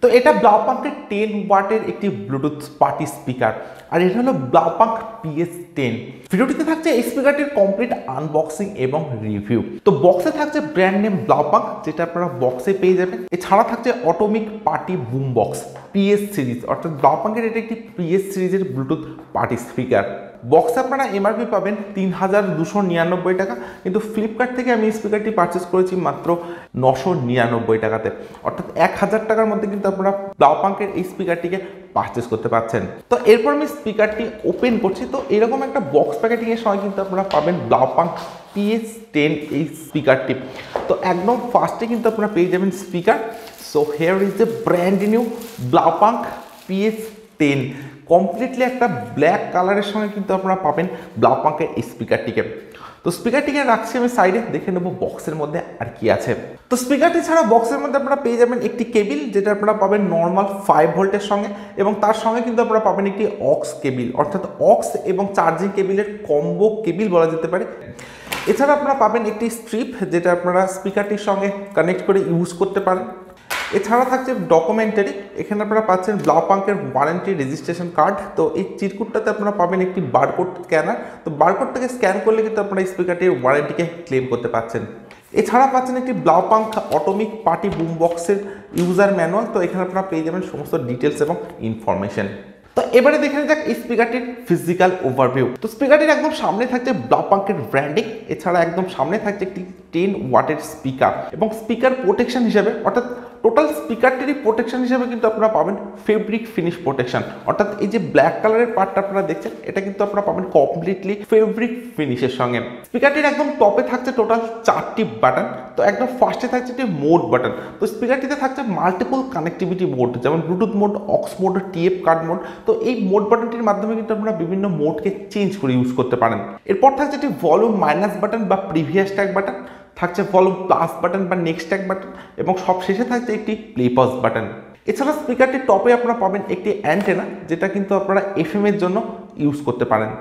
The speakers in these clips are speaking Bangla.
তো এটা ব্লাউপাঙ্কের 10 ওয়াটের একটি ব্লুটুথ পার্টি স্পিকার, আর এটা হলো ব্লাউপাঙ্ক PS10। ভিডিওটিতে থাকছে এই স্পিকারটির কমপ্লিট আনবক্সিং এবং রিভিউ। তো বক্সে থাকছে ব্র্যান্ড নেম ব্লাউপাঙ্ক, যেটা আপনারা বক্সে পেয়ে যাবেন। এছাড়া থাকছে atomic party broom box PS series, অর্থাৎ ব্লাউপাঙ্কের এটা একটি PS সিরিজের ব্লুটুথ পার্টি স্পিকার। বক্সে আপনারা এমআরপি পাবেন ৩,২৯৯ টাকা, কিন্তু ফ্লিপকার্ট থেকে আমি এই স্পিকারটি পারচেস করেছি মাত্র ৯৯৯ টাকাতে, অর্থাৎ ১,০০০ টাকার মধ্যে কিন্তু আপনারা ব্লাউপাঙ্কের এই স্পিকারটিকে পারচেস করতে পারছেন। তো এরপর আমি স্পিকারটি ওপেন করছি। তো এরকম একটা বক্স প্যাকেটিংয়ের সময় কিন্তু আপনারা পাবেন ব্লাউপাঙ্ক PS10 এই স্পিকারটি। তো একদম ফার্স্টে কিন্তু আপনারা পেয়ে যাবেন speaker. So here is the brand new Blaupunkt PS10। Completely একটা ব্ল্যাক কালারের সঙ্গে কিন্তু আপনারা পাবেন ব্লাউপাঙ্কের এই স্পিকারটিকে। তো স্পিকারটিকে রাখছি আমি সাইডে, দেখে নেবো বক্সের মধ্যে আর কি আছে। তো স্পিকারটি ছাড়া বক্সের মধ্যে আপনারা পেয়ে যাবেন একটি কেবিল, যেটা আপনারা পাবেন নর্মাল 5 ভোল্টের সঙ্গে, এবং তার সঙ্গে কিন্তু আপনারা পাবেন একটি অক্স কেবিল, অর্থাৎ অক্স এবং চার্জিং কেবিলের কম্বো কেবিল বলা যেতে পারে। এছাড়া আপনারা পাবেন একটি স্ট্রিপ, যেটা আপনারা স্পিকারটির সঙ্গে কানেক্ট করে ইউজ করতে পারেন। এছাড়া থাকছে ডকুমেন্টারি, এখানে আপনারা পাচ্ছেন ব্লাউপাঙ্কের ওয়ারেন্টি রেজিস্ট্রেশন কার্ড। তো এই চিরকুটটাতে আপনারা পাবেন একটি বারকোড স্ক্যানার। তো বারকোডটাকে স্ক্যান করলে কিন্তু আপনারা এই স্পিকারটির ওয়ারেন্টিকে ক্লেম করতে পারছেন। এছাড়া পাচ্ছেন একটি ব্লাউপাঙ্ক অটোমিক পার্টি বুম বক্সের ইউজার ম্যানুয়াল। তো এখানে আপনারা পেয়ে যাবেন সমস্ত ডিটেলস এবং ইনফরমেশন। তো এবারে দেখে যাক এই স্পিকারটির ফিজিক্যাল ওভারভিউ। তো স্পিকারটির একদম সামনে থাকছে ব্লাউপাঙ্কের ব্র্যান্ডিং, এছাড়া একদম সামনে থাকছে একটি 10 ওয়াটের স্পিকার, এবং স্পিকার প্রোটেকশন হিসেবে, অর্থাৎ টোটাল স্পিকারটিরই প্রোটেকশন হিসেবে কিন্তু আপনারা পাবেন ফেব্রিক ফিনিশ প্রোটেকশন, অর্থাৎ এই যে ব্ল্যাক কালারের পার্টটা আপনারা দেখছেন, এটা কিন্তু আপনারা পাবেন কমপ্লিটলি ফেব্রিক ফিনিশের সঙ্গে। স্পিকারটির একদম টপে থাকছে টোটাল 4টি বাটন। তো একদম ফার্স্টে থাকছে একটি মোড বাটন। তো স্পিকারটিতে থাকছে মাল্টিপল কানেক্টিভিটি মোড, যেমন Bluetooth mode, aux mode, TF card mode. তো এই মোড বাটনটির মাধ্যমে কিন্তু আপনারা বিভিন্ন মোডকে চেঞ্জ করে ইউজ করতে পারেন। এরপর থাকছে একটি ভলিউম মাইনাস বাটন বা প্রিভিয়াস ট্যাগ বাটন, থাকছে ভলিউম প্লাস বাটন বা নেক্সট ট্যাগ বাটন, এবং সব শেষে থাকছে একটি প্লে পজ বাটন। এছাড়া স্পিকারটির টপে আপনারা পাবেন একটি অ্যান্টেনা, যেটা কিন্তু আপনারা এফএম এর জন্য ইউজ করতে পারেন।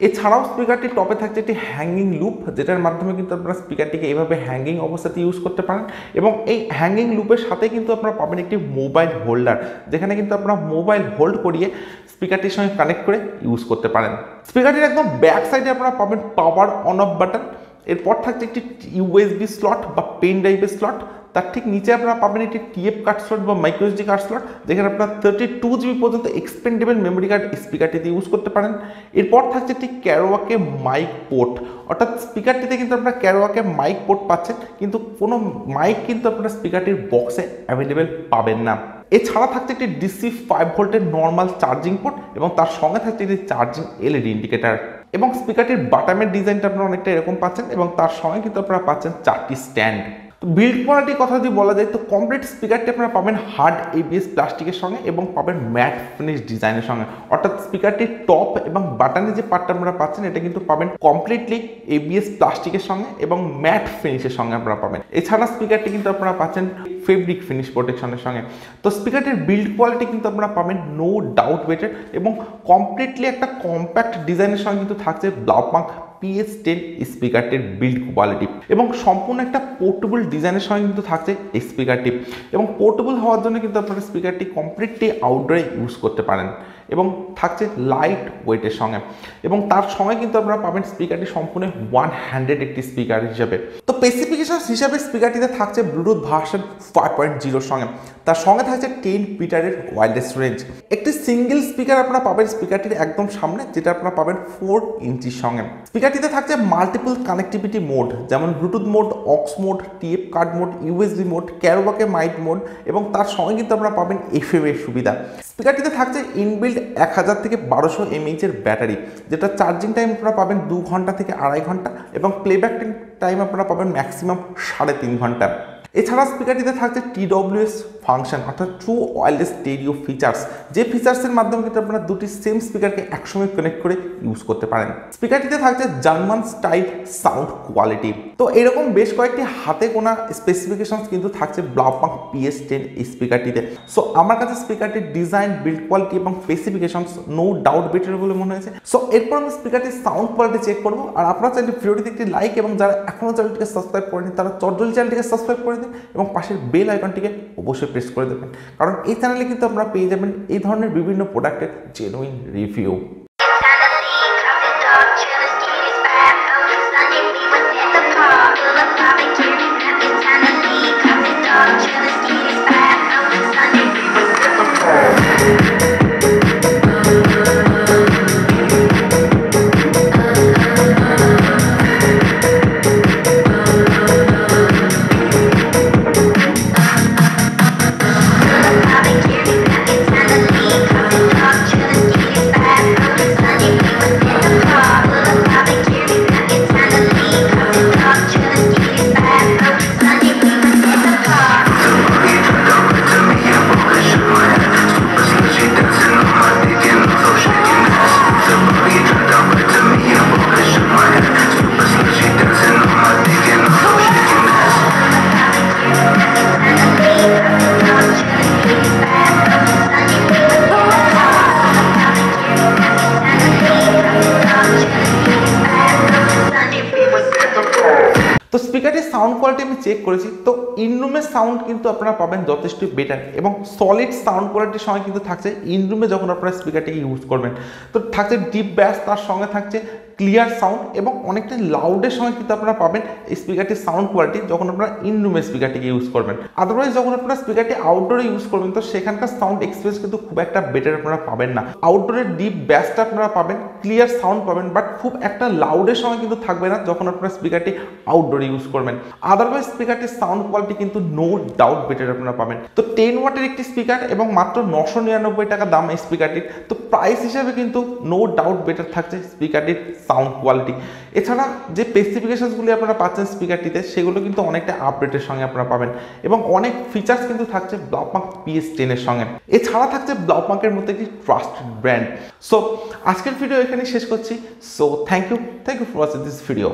এছাড়াও স্পিকারটির টপে থাকছে একটি হ্যাঙ্গিং লুপ, যেটার মাধ্যমে কিন্তু আপনারা স্পিকারটিকে এইভাবে হ্যাঙ্গিং অবস্থাতে ইউজ করতে পারেন, এবং এই হ্যাঙ্গিং লুপের সাথে কিন্তু আপনারা পাবেন একটি মোবাইল হোল্ডার, যেখানে কিন্তু আপনারা মোবাইল হোল্ড করিয়ে স্পিকারটির সঙ্গে কানেক্ট করে ইউজ করতে পারেন। স্পিকারটির একদম ব্যাক সাইডে আপনারা পাবেন পাওয়ার অন অফ বাটন। এরপর থাকছে একটি ইউএসবি স্লট বা পেন ড্রাইভের স্লট। তার ঠিক নিচে আপনারা পাবেন একটি টিএফ কার্ড স্লট বা মাইক্রোএসডি কার্ড স্লট, যেখানে আপনারা 32 জিবি পর্যন্ত এক্সপেন্ডেবল মেমোরি কার্ড স্পিকারটিতে ইউজ করতে পারেন। এরপর থাকছে একটি ক্যারোয়াকে মাইক পোর্ট, অর্থাৎ স্পিকারটিতে কিন্তু আপনারা ক্যারোয়াকে মাইক পোর্ট পাচ্ছেন, কিন্তু কোনো মাইক কিন্তু আপনারা স্পিকারটির বক্সে অ্যাভেলেবেল পাবেন না। এছাড়া থাকছে একটি ডিসি 5 ভোল্টের নর্মাল চার্জিং পোর্ট, এবং তার সঙ্গে থাকছে একটি চার্জিং এলইডি ইন্ডিকেটার। এবং স্পিকারটির বাটামের ডিজাইনটা আপনারা অনেকটা এরকম পাচ্ছেন, এবং তার সঙ্গে কিন্তু আপনারা পাচ্ছেন 4টি স্ট্যান্ড। তো বিল্ড কোয়ালিটির কথা যদি বলা যায়, তো কমপ্লিট স্পিকারটি আপনারা পাবেন হার্ড এবিএস প্লাস্টিকের সঙ্গে এবং পাবেন ম্যাট ফিনিশ ডিজাইনের সঙ্গে, অর্থাৎ স্পিকারটির টপ এবং বাটনের যে পার্টটা আপনারা পাচ্ছেন, এটা কিন্তু পাবেন কমপ্লিটলি এবিএস প্লাস্টিকের সঙ্গে এবং ম্যাট ফিনিশের সঙ্গে আপনারা পাবেন। এছাড়া স্পিকারটি কিন্তু আপনারা পাচ্ছেন ফেব্রিক ফিনিশ প্রোটেকশনের সঙ্গে। তো স্পিকারটির বিল্ড কোয়ালিটি কিন্তু আপনারা পাবেন নো ডাউট বেটার, এবং কমপ্লিটলি একটা কম্প্যাক্ট ডিজাইনের সঙ্গে কিন্তু থাকছে ব্লাউপাঙ্ক PS10 স্পিকারটির বিল্ড কোয়ালিটি, এবং সম্পূর্ণ একটা পোর্টেবল ডিজাইনের সঙ্গে কিন্তু থাকছে এই স্পিকারটি, এবং পোর্টেবল হওয়ার জন্য কিন্তু আপনারা স্পিকারটি কমপ্লিটলি আউটডোরে ইউজ করতে পারেন, এবং থাকছে লাইট ওয়েটের সঙ্গে, এবং তার সঙ্গে কিন্তু আপনারা পাবেন স্পিকারটি সম্পূর্ণ 1 হ্যান্ডেড একটি স্পিকার হিসেবে। তো স্পেসিফিকেশন হিসাবে স্পিকারটিতে থাকছে ব্লুটুথ ভার্সন 5.0 সঙ্গে, তার সঙ্গে থাকছে 10 মিটারের ওয়্যারলেস রেঞ্জ। একটি সিঙ্গেল স্পিকার আপনারা পাবেন স্পিকারটির একদম সামনে, যেটা আপনারা পাবেন 4 ইঞ্চির সঙ্গে। স্পিকারটিতে থাকছে মাল্টিপল কানেক্টিভিটি মোড, যেমন Bluetooth mode, aux mode, TF card mode, USB mode, karaoke mic mode, এবং তার সঙ্গে কিন্তু আপনারা পাবেন এফএম এর সুবিধা। স্পিকারটিতে থাকছে ইনবিল্ড 1000 থেকে 1200 mAh এর ব্যাটারি, যেটা চার্জিং টাইম আপনারা পাবেন 2 ঘন্টা থেকে 2.5 ঘন্টা, এবং প্লেব্যাক টাইম আপনারা পাবেন ম্যাক্সিমাম 3.5 ঘন্টা। এছাড়া স্পিকারটিতে থাকছে TWS ফাংশন, অর্থাৎ ট্রু ওয়্যারলেস স্টেরিও ফিচার্স, যে ফিচার্সের মাধ্যমে কিন্তু আপনারা দুটি সেম স্পিকারকে একসঙ্গে কানেক্ট করে ইউজ করতে পারেন। স্পিকারটিতে থাকছে জার্মান স্টাইল সাউন্ড কোয়ালিটি। তো এরকম বেশ কয়েকটি হাতে গোনা স্পেসিফিকেশন কিন্তু থাকছে ব্লাউপাঙ্ক PS10 এই স্পিকারটিতে। সো আমার কাছে স্পিকারটির ডিজাইন, বিল্ড কোয়ালিটি এবং স্পেসিফিকেশন নো ডাউট বেটার বলে মনে হয়েছে। সো এরপর আমি স্পিকারটির সাউন্ড কোয়ালিটি চেক করবো, আর আপনারা চাইলে ভিডিওটিতে একটি লাইক, এবং যারা এখনো চ্যানেলটিকে সাবস্ক্রাইব করেনি তারা চটজলদি চ্যানেলটিকে সাবস্ক্রাইব করে দিন এবং পাশের বেল আইকনটিকে অবশ্যই প্রেস করে দেবেন, কারণ এই চ্যানেলে কিন্তু আপনারা পেয়ে যাবেন এই ধরনের বিভিন্ন প্রোডাক্টের জেনুইন রিভিউ। তো স্পিকারের সাউন্ড কোয়ালিটি আমি চেক করেছি, তো ইনরুমের সাউন্ড কিন্তু আপনারা পাবেন যথেষ্ট বেটার এবং সলিড সাউন্ড কোয়ালিটির সঙ্গে কিন্তু থাকছে ইনরুমে যখন আপনারা স্পিকারটিকে ইউজ করবেন। তো থাকছে ডিপ ব্যাস, তার সঙ্গে থাকছে ক্লিয়ার সাউন্ড এবং অনেকটা লাউডের সঙ্গে কিন্তু আপনারা পাবেন এই স্পিকারটির সাউন্ড কোয়ালিটি যখন আপনারা ইনরুমে স্পিকারটিকে ইউজ করবেন। আদারওয়াইজ যখন আপনারা স্পিকারটি আউটডোরে ইউজ করবেন তো সেখানকার সাউন্ড এক্সপিরিয়েন্স কিন্তু খুব একটা বেটার আপনারা পাবেন না। আউটডোরের ডিপ ব্যাসটা আপনারা পাবেন, ক্লিয়ার সাউন্ড পাবেন, বাট খুব একটা লাউডের সঙ্গে কিন্তু থাকবে না যখন আপনারা স্পিকারটি আউটডোরে ইউজ করবেন। আদারওয়াইজ স্পিকারটির সাউন্ড কোয়ালিটি কিন্তু নো ডাউট বেটার আপনারা পাবেন। তো 10 ওয়াটের একটি স্পিকার এবং মাত্র 999 টাকা দাম এই স্পিকারটির, তো প্রাইস হিসাবে কিন্তু নো ডাউট বেটার থাকছে স্পিকারটির সাউন্ড কোয়ালিটি। এছাড়া যে স্পেসিফিকেশনসগুলি আপনারা পাচ্ছেন স্পিকারটিতে সেগুলো কিন্তু অনেকটা আপডেটের সঙ্গে আপনারা পাবেন এবং অনেক ফিচার্স কিন্তু থাকছে ব্লাউপাঙ্ক PS10 এর সঙ্গে। এছাড়া থাকছে ব্লাউপাঙ্কের মধ্যে একটি ট্রাস্টেড ব্র্যান্ড। সো আজকের ভিডিও এখানে শেষ করছি। So thank you for watching this video.